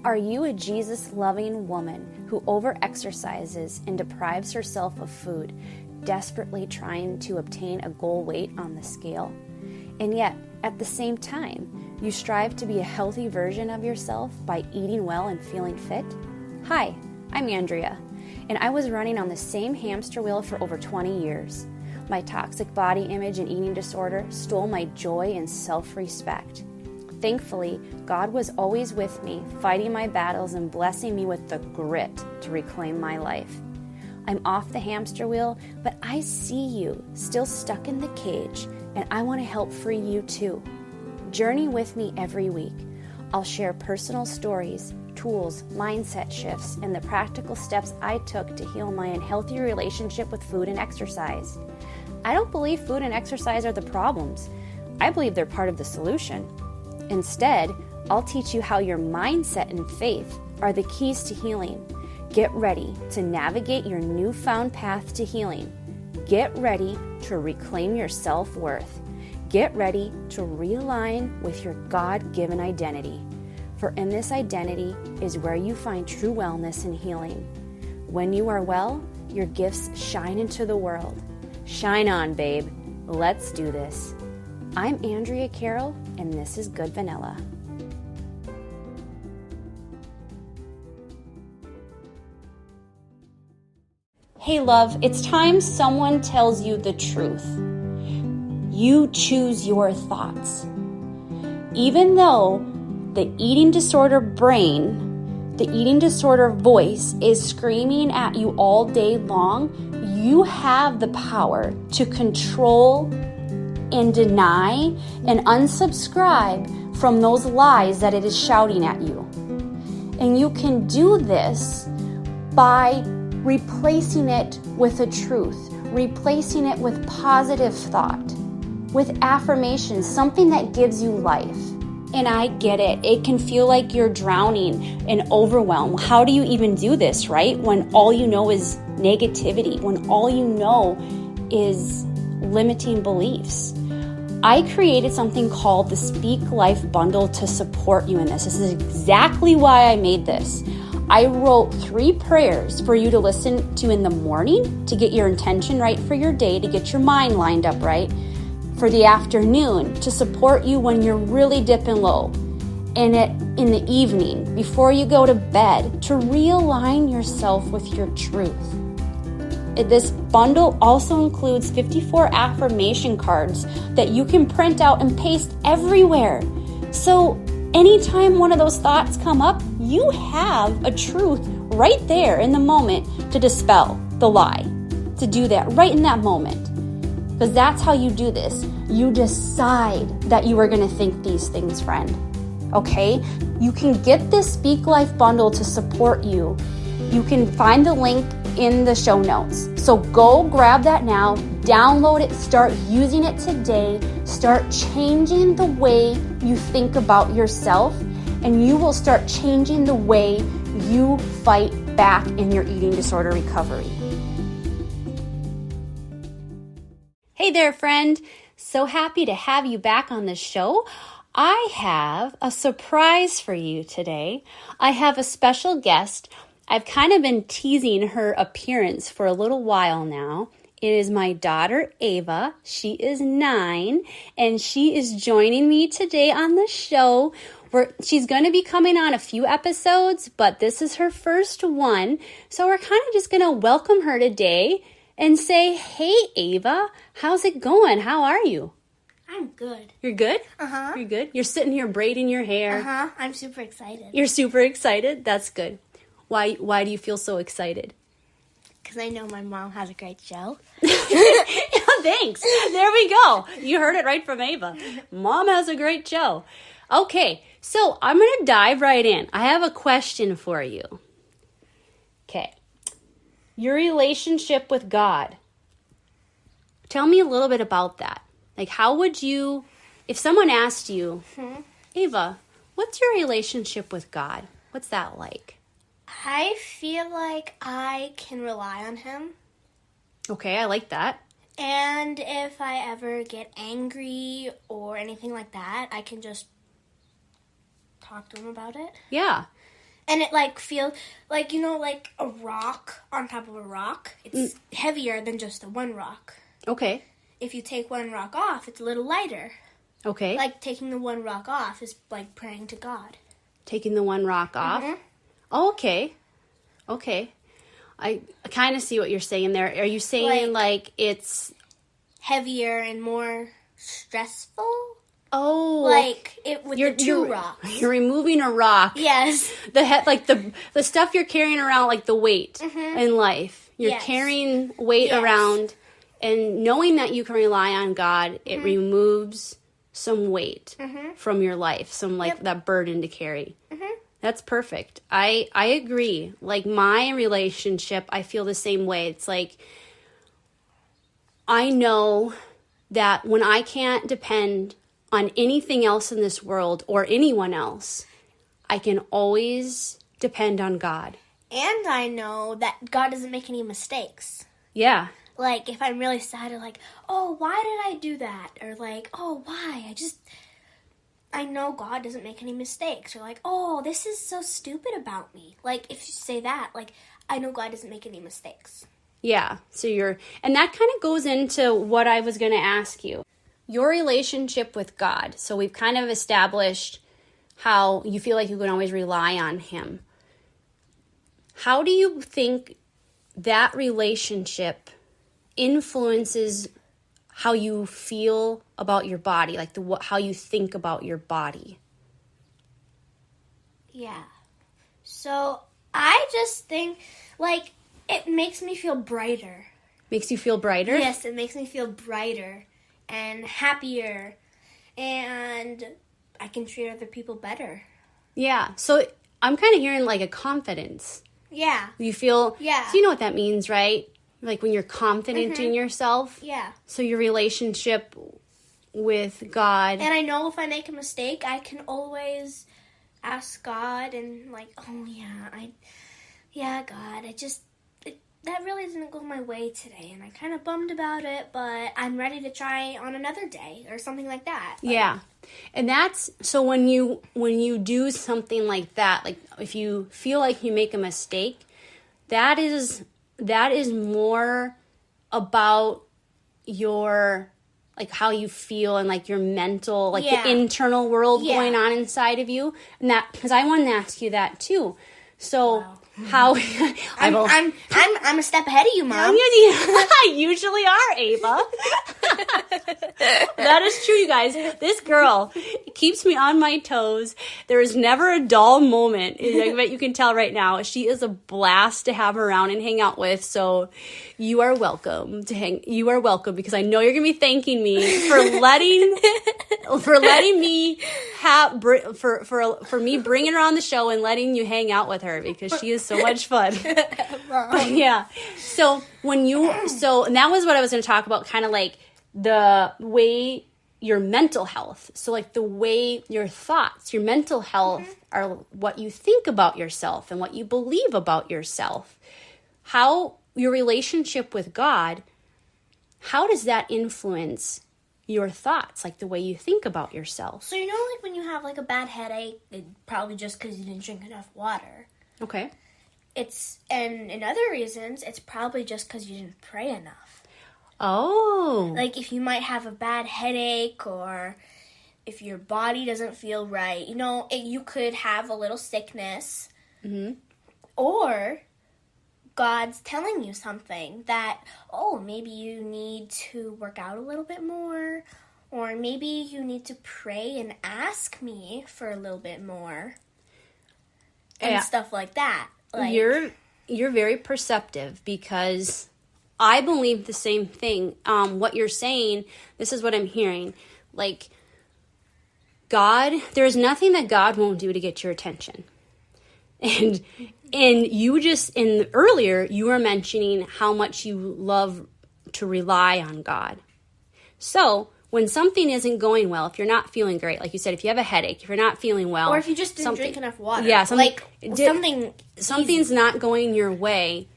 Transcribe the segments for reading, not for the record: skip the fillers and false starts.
Are you a Jesus-loving woman who overexercises and deprives herself of food, desperately trying to obtain a goal weight on the scale? And yet, at the same time, you strive to be a healthy version of yourself by eating well and feeling fit? Hi, I'm Andrea, and I was running on the same hamster wheel for over 20 years. My toxic body image and eating disorder stole my joy and self-respect. Thankfully, God was always with me, fighting my battles and blessing me with the grit to reclaim my life. I'm off the hamster wheel, but I see you still stuck in the cage, and I want to help free you too. Journey with me every week. I'll share personal stories, tools, mindset shifts, and the practical steps I took to heal my unhealthy relationship with food and exercise. I don't believe food and exercise are the problems. I believe they're part of the solution. Instead, I'll teach you how your mindset and faith are the keys to healing. Get ready to navigate your newfound path to healing. Get ready to reclaim your self-worth. Get ready to realign with your God-given identity. For in this identity is where you find true wellness and healing. When you are well, your gifts shine into the world. Shine on, babe. Let's do this. I'm Andrea Carroll, and this is Good Vanilla. Hey, love, it's time someone tells you the truth. You choose your thoughts. Even though the eating disorder brain, the eating disorder voice is screaming at you all day long, you have the power to control and deny and unsubscribe from those lies that it is shouting at you. And you can do this by replacing it with a truth, replacing it with positive thought, with affirmations, something that gives you life. And I get it. It can feel like you're drowning and overwhelmed. How do you even do this, right? When all you know is negativity, when all you know is limiting beliefs. I created something called the Speak Life Bundle to support you in this. This is exactly why I made this. I wrote 3 prayers for you to listen to in the morning to get your intention right for your day, to get your mind lined up right. For the afternoon, to support you when you're really dipping low. And in the evening, before you go to bed, to realign yourself with your truth. This bundle also includes 54 affirmation cards that you can print out and paste everywhere. So anytime one of those thoughts come up, you have a truth right there in the moment to dispel the lie. To do that right in that moment. Because that's how you do this. You decide that you are going to think these things, friend. Okay? You can get this Speak Life Bundle to support you. You can find the link in the show notes. So go grab that now, download it, start using it today, start changing the way you think about yourself, and you will start changing the way you fight back in your eating disorder recovery. Hey there, friend. So happy to have you back on the show. I have a surprise for you today. I have a special guest. I've kind of been teasing her appearance for a little while now. It is my daughter, Ava. She is 9, and she is joining me today on the show. She's going to be coming on a few episodes, but this is her first one. So we're kind of just going to welcome her today and say, hey, Ava, how's it going? How are you? I'm good. You're good? Uh-huh. You're good? You're sitting here braiding your hair. Uh-huh. I'm super excited. You're super excited? That's good. Why do you feel so excited? Because I know my mom has a great show. Yeah, thanks. There we go. You heard it right from Ava. Mom has a great show. Okay, so I'm going to dive right in. I have a question for you. Okay. Your relationship with God. Tell me a little bit about that. Like, how would you, if someone asked you, Ava, what's your relationship with God? What's that like? I feel like I can rely on him. Okay, I like that. And if I ever get angry or anything like that, I can just talk to him about it. Yeah. And it like feels like, like a rock on top of a rock. It's heavier than just the one rock. Okay. If you take one rock off, it's a little lighter. Okay. Like taking the one rock off is like praying to God. Taking the one rock off? Mhm. Oh, okay. Okay. I kind of see what you're saying there. Are you saying like it's heavier and more stressful? Oh, like it with the two rocks. You're removing a rock. Yes. The stuff you're carrying around, like the weight in life. You're carrying weight around, and knowing that you can rely on God, it removes some weight from your life, some that burden to carry. That's perfect. I agree. Like my relationship, I feel the same way. It's like I know that when I can't depend on anything else in this world or anyone else, I can always depend on God. And I know that God doesn't make any mistakes. Yeah. Like, if I'm really sad, or like, oh, why did I do that? Or like, oh, why? I know God doesn't make any mistakes. Or like, oh, this is so stupid about me. Like, if you say that, like, I know God doesn't make any mistakes. Yeah. And that kind of goes into what I was going to ask you. Your relationship with God. So we've kind of established how you feel like you can always rely on Him. How do you think that relationship influences how you feel about your body, like how you think about your body? Yeah. So I just think, like, it makes me feel brighter. Makes you feel brighter? Yes, it makes me feel brighter and happier, and I can treat other people better. Yeah. So I'm kind of hearing like a confidence. Yeah. You feel, yeah. So you know what that means, right? Like when you're confident in yourself. Yeah. So your relationship with God. And I know if I make a mistake, I can always ask God and like, oh yeah, God, that really didn't go my way today, and I'm kind of bummed about it, but I'm ready to try on another day or something like that. Yeah. And that's, so when you do something like that, like if you feel like you make a mistake, that is more about your, like how you feel and like your mental, like the internal world going on inside of you. And that, because I wanted to ask you that too. So wow. How I'm a step ahead of you, Mom. I usually are, Ava. That is true, you guys. This girl keeps me on my toes. There is never a dull moment. I bet you can tell right now. She is a blast to have around and hang out with. So you are welcome You are welcome, because I know you're gonna be thanking me for letting me for me bringing her on the show and letting you hang out with her, because she is so much fun. But yeah. So and that was what I was going to talk about, kind of like the way your mental health. So like the way your thoughts, your mental health are what you think about yourself and what you believe about yourself. How your relationship with God, how does that influence your thoughts, like the way you think about yourself? So like when you have like a bad headache, it's probably just because you didn't drink enough water. Okay. And in other reasons, it's probably just because you didn't pray enough. Oh. Like if you might have a bad headache, or if your body doesn't feel right, you could have a little sickness. Mm-hmm. Or God's telling you something that, maybe you need to work out a little bit more, or maybe you need to pray and ask me for a little bit more, and stuff like that. Like, you're very perceptive, because I believe the same thing. What you're saying, this is what I'm hearing. Like, God, there's nothing that God won't do to get your attention. And earlier you were mentioning how much you love to rely on God. So when something isn't going well, if you're not feeling great, like you said, if you have a headache, if you're not feeling well, or if you just didn't drink enough water, something's not going your way,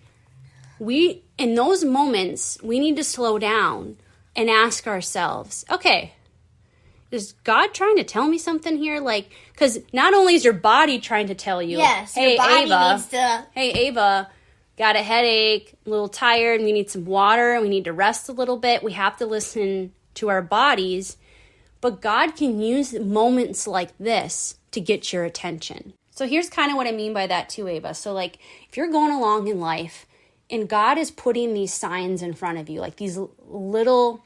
in those moments we need to slow down and ask ourselves, okay, is God trying to tell me something here? Like, because not only is your body trying to tell you, yes, hey, your body Ava, needs to. hey, Ava, got a headache, a little tired, we need some water, and we need to rest a little bit. We have to listen to our bodies. But God can use moments like this to get your attention. So here's kind of what I mean by that too, Ava. So like, if you're going along in life and God is putting these signs in front of you, like these little,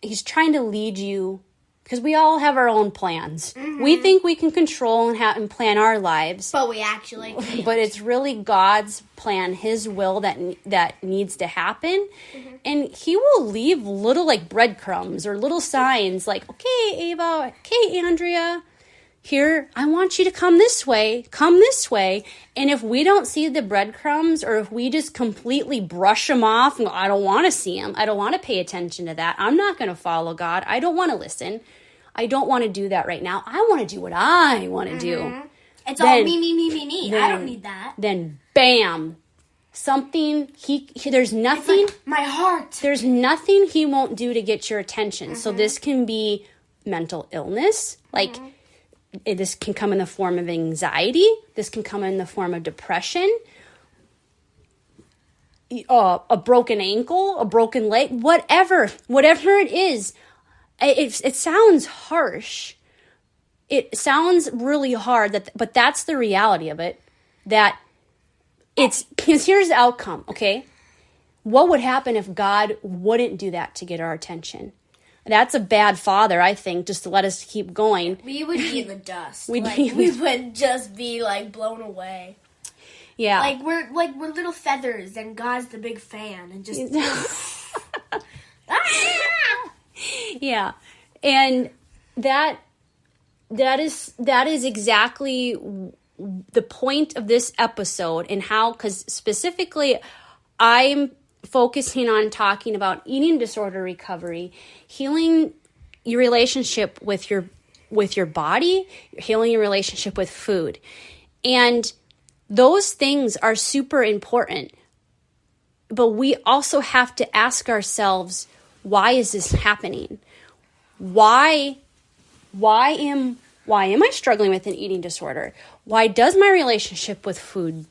he's trying to lead you, because we all have our own plans. Mm-hmm. We think we can control and plan our lives. But we actually can't. But it's really God's plan, his will that needs to happen. Mm-hmm. And he will leave little like breadcrumbs or little signs like, okay, Ava, okay, Andrea, here, I want you to come this way. And if we don't see the breadcrumbs, or if we just completely brush them off, and I don't want to see them, I don't want to pay attention to that, I'm not going to follow God, I don't want to listen, I don't want to do that right now, I want to do what I want to do. It's all me. I don't need that. Then, bam, something, there's nothing. It's like my heart. There's nothing he won't do to get your attention. So this can be mental illness, like, this can come in the form of anxiety. This can come in the form of depression, a broken ankle, a broken leg, whatever it is. It sounds harsh. It sounds really hard, but that's the reality of it. That because here's the outcome, okay? What would happen if God wouldn't do that to get our attention? That's a bad father, I think, just to let us keep going. We would be in the dust. We would just be like blown away. Yeah. Like we're little feathers and God's the big fan and just Yeah. And that is exactly the point of this episode, and how, because specifically I'm focusing on talking about eating disorder recovery, healing your relationship with your body, healing your relationship with food. And those things are super important. But we also have to ask ourselves, why is this happening? Why am I struggling with an eating disorder? Why does my relationship with food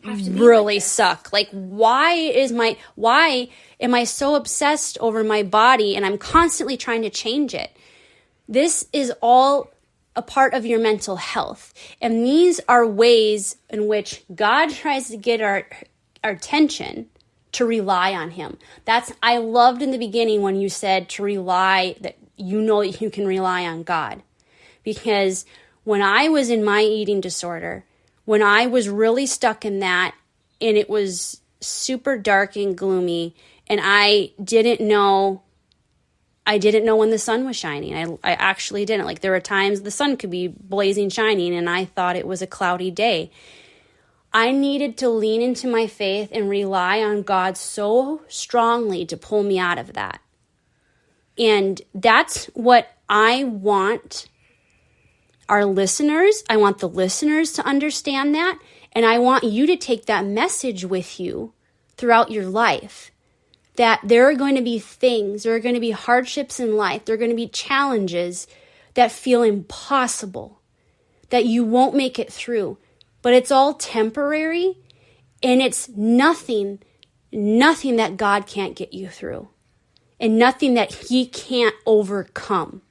really suck? Like, why am I so obsessed over my body and I'm constantly trying to change it? This is all a part of your mental health. And these are ways in which God tries to get our attention, to rely on him. I loved in the beginning when you said to rely, that you know that you can rely on God. Because when I was in my eating disorder, when I was really stuck in that, and it was super dark and gloomy, and I didn't know when the sun was shining. I actually didn't. Like, there were times the sun could be blazing shining, and I thought it was a cloudy day. I needed to lean into my faith and rely on God so strongly to pull me out of that. And that's what I want our listeners. I want the listeners to understand that. And I want you to take that message with you throughout your life. That there are going to be things, there are going to be hardships in life, there are going to be challenges that feel impossible, that you won't make it through. But it's all temporary, and it's nothing that God can't get you through, and nothing that he can't overcome.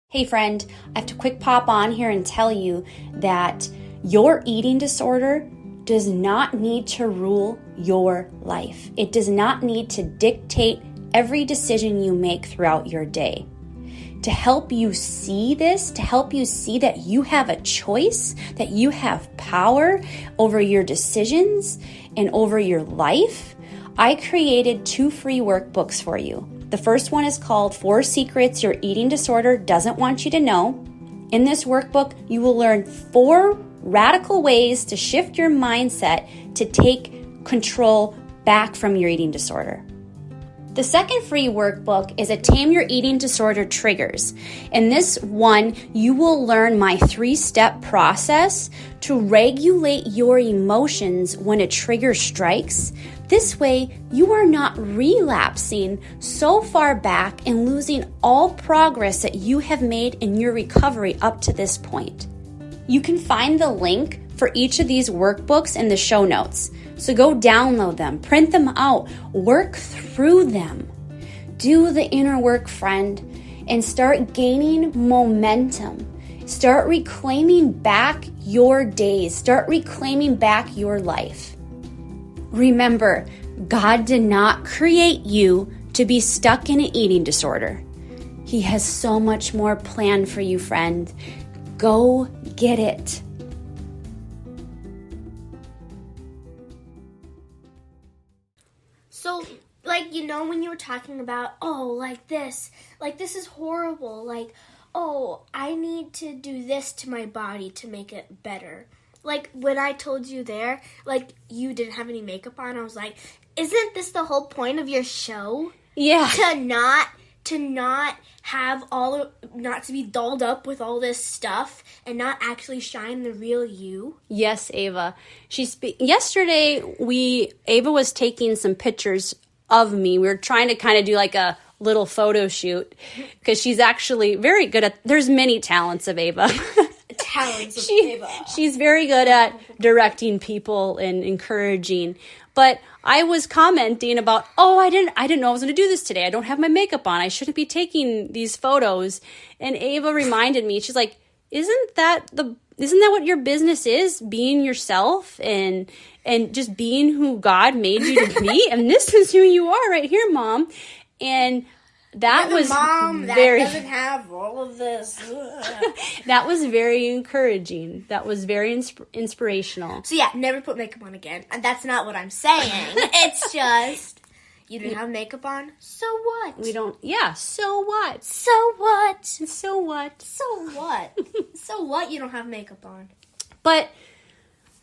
Hey friend, I have to quick pop on here and tell you that your eating disorder does not need to rule your life. It does not need to dictate every decision you make throughout your day. To help you see this, to help you see that you have a choice, that you have power over your decisions and over your life, I created 2 free workbooks for you. The first one is called 4 Secrets Your Eating Disorder Doesn't Want You to Know. In this workbook, you will learn 4 radical ways to shift your mindset to take control back from your eating disorder. The second free workbook is a Tame Your Eating Disorder Triggers. In this one, you will learn my 3-step process to regulate your emotions when a trigger strikes, This way, you are not relapsing so far back and losing all progress that you have made in your recovery up to this point. You can find the link for each of these workbooks in the show notes. So go download them, print them out, work through them. Do the inner work, friend, and start gaining momentum. Start reclaiming back your days. Start reclaiming back your life. Remember, God did not create you to be stuck in an eating disorder. He has so much more planned for you, friend. Go get it. So, like, you know, when you were talking about, this is horrible. Like, I need to do this to my body to make it better. Like, when I told you there, like, you didn't have any makeup on, I was like, isn't this the whole point of your show? Yeah. To not have not to be dolled up with all this stuff and not actually shine the real you. Yes, Ava. Yesterday, Ava was taking some pictures of me. We were trying to kind of do like a little photo shoot because she's actually very good at, there's many talents of Ava. She's very good at directing people and encouraging. But I was commenting about, I didn't know I was going to do this today. I don't have my makeup on. I shouldn't be taking these photos. And Ava reminded me, she's like, isn't that what your business is? Being yourself and just being who God made you to be. And this is who you are right here, Mom. And that was mom very, that doesn't have all of this. That was very encouraging. That was very inspirational. So yeah, never put makeup on again. And that's not what I'm saying. It's just, you didn't have makeup on, so what? We don't, yeah, so what? So what? So what? So what? So what you don't have makeup on? But,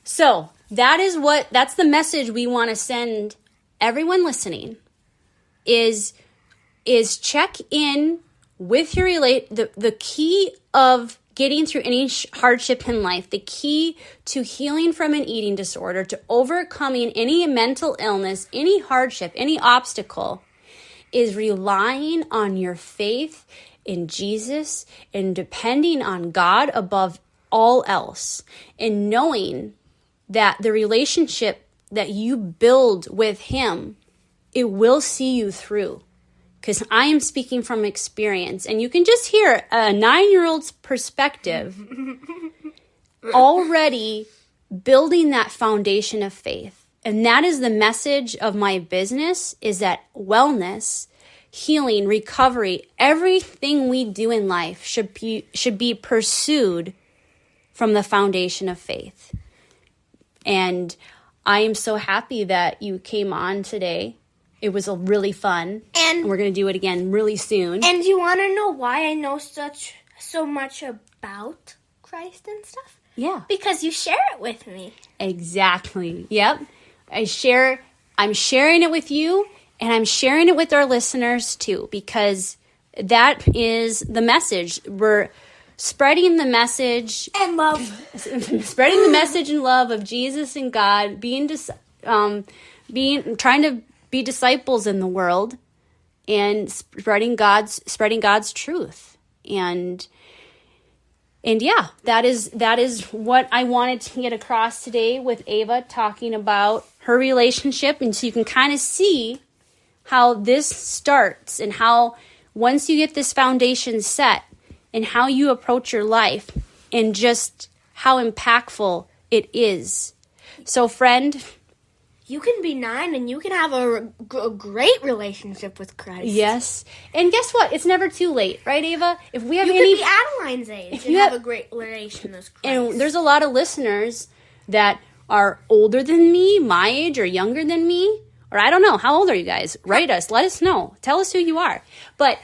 so, that's the message we want to send everyone listening, is check in with your the key of getting through any hardship in life, the key to healing from an eating disorder, to overcoming any mental illness, any hardship, any obstacle, is relying on your faith in Jesus and depending on God above all else, and knowing that the relationship that you build with Him, it will see you through. Because I am speaking from experience, and you can just hear a 9-year-old's perspective already building that foundation of faith. And that is the message of my business, is that wellness, healing, recovery, everything we do in life should be pursued from the foundation of faith. And I am so happy that you came on today. It was really fun, and we're going to do it again really soon. And you want to know why I know so much about Christ and stuff? Yeah. Because you share it with me. Exactly. Yep. I'm sharing it with you, and I'm sharing it with our listeners too, because that is the message. We're spreading the message and love. Spreading the message and love of Jesus and God, trying to be disciples in the world, and spreading God's truth. And yeah, that is what I wanted to get across today with Ava, talking about her relationship. And so you can kind of see how this starts, and how once you get this foundation set, and how you approach your life, and just how impactful it is. So, friend, you can be 9 and you can have a great relationship with Christ. Yes. And guess what? It's never too late, right, Ava? If we have you could be Adeline's age and have a great relation with Christ. And there's a lot of listeners that are older than me, my age, or younger than me. Or I don't know. How old are you guys? Write us. Let us know. Tell us who you are. But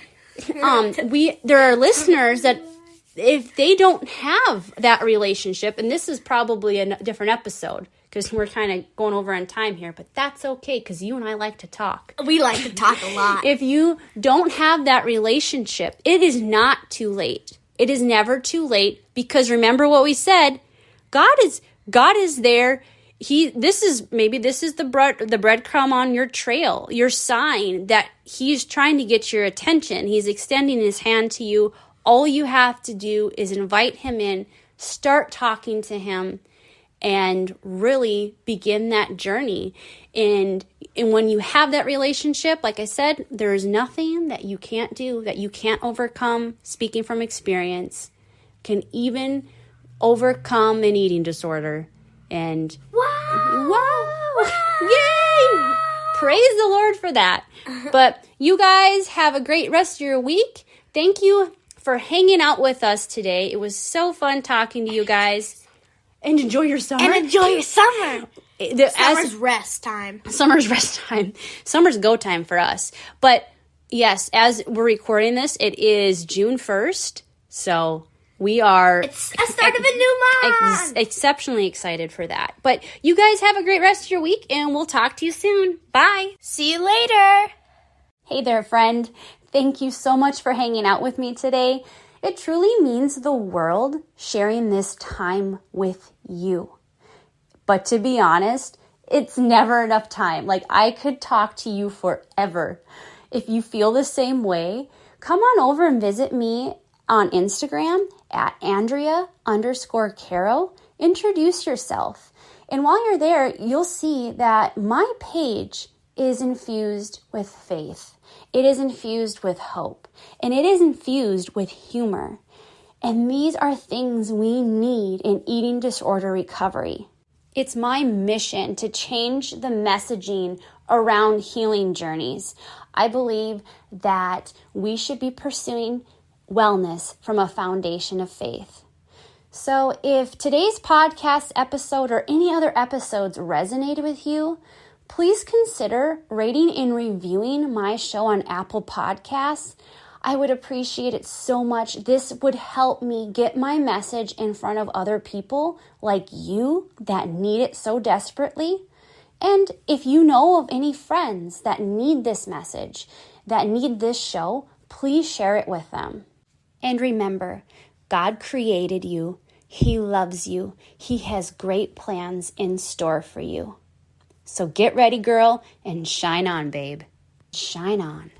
there are listeners that, if they don't have that relationship, and this is probably a different episode, because we're kind of going over on time here, but that's okay, because you and I like to talk. We like to talk a lot. If you don't have that relationship, it is not too late. It is never too late, because remember what we said, God is there this is the breadcrumb on your trail, your sign that he's trying to get your attention. He's extending his hand to you. All you have to do is invite him in, start talking to him, and really begin that journey. And when you have that relationship, like I said, there is nothing that you can't do, that you can't overcome. Speaking from experience, can even overcome an eating disorder. And wow! Yay! Praise the Lord for that. But you guys have a great rest of your week. Thank you for hanging out with us today. It was so fun talking to you guys. And enjoy your summer. Summer's rest time. Summer's rest time. Summer's go time for us. But yes, as we're recording this, it is June 1st. So we are... It's a start of a new month. Exceptionally excited for that. But you guys have a great rest of your week, and we'll talk to you soon. Bye. See you later. Hey there, friend. Thank you so much for hanging out with me today. It truly means the world sharing this time with you. But to be honest, it's never enough time. Like, I could talk to you forever. If you feel the same way, come on over and visit me on Instagram at Andrea_Caro. Introduce yourself. And while you're there, you'll see that my page is infused with faith. It is infused with hope, and it is infused with humor. And these are things we need in eating disorder recovery. It's my mission to change the messaging around healing journeys. I believe that we should be pursuing wellness from a foundation of faith. So if today's podcast episode or any other episodes resonated with you, please consider rating and reviewing my show on Apple Podcasts. I would appreciate it so much. This would help me get my message in front of other people like you that need it so desperately. And if you know of any friends that need this message, that need this show, please share it with them. And remember, God created you. He loves you. He has great plans in store for you. So get ready, girl, and shine on, babe. Shine on.